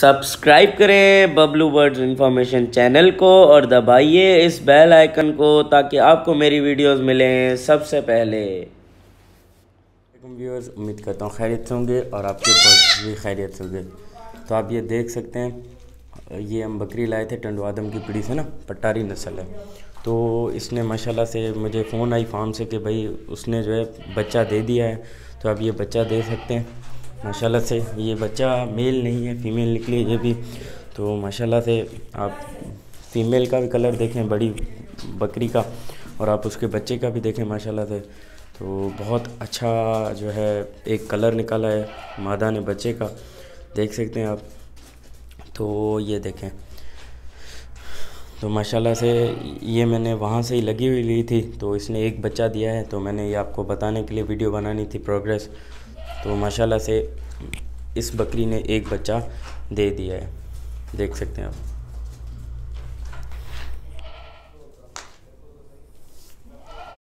Subscribe करें Bablu birds information channel को और दबाइए इस बेल आइकन को ताकि आपको मेरी वीडियोस मिलें सबसे पहले। व्यूअर्स, उम्मीद करता हूँ खैरियत से होंगे और आपके बर्ड्स भी खैरियत से होंगे। तो आप ये देख सकते हैं, ये हम बकरी लाए थे टंडवादम की पीढ़ी से ना, पट्टारी नस्ल है। तो इसने माशाल्लाह से मुझे फ़ोन आई फार्म से कि भाई उसने जो है बच्चा दे दिया है। तो आप ये बच्चा देख सकते हैं माशाल्लाह से। ये बच्चा मेल नहीं है, फीमेल निकली ये भी। तो माशाल्लाह से आप फीमेल का भी कलर देखें बड़ी बकरी का, और आप उसके बच्चे का भी देखें माशाल्लाह से। तो बहुत अच्छा जो है एक कलर निकाला है मादा ने बच्चे का, देख सकते हैं आप। तो ये देखें, तो माशाल्लाह से ये मैंने वहाँ से ही लगी हुई ली थी। तो इसने एक बच्चा दिया है, तो मैंने ये आपको बताने के लिए वीडियो बनानी थी प्रोग्रेस। तो माशाल्लाह से इस बकरी ने एक बच्चा दे दिया है, देख सकते हैं आप।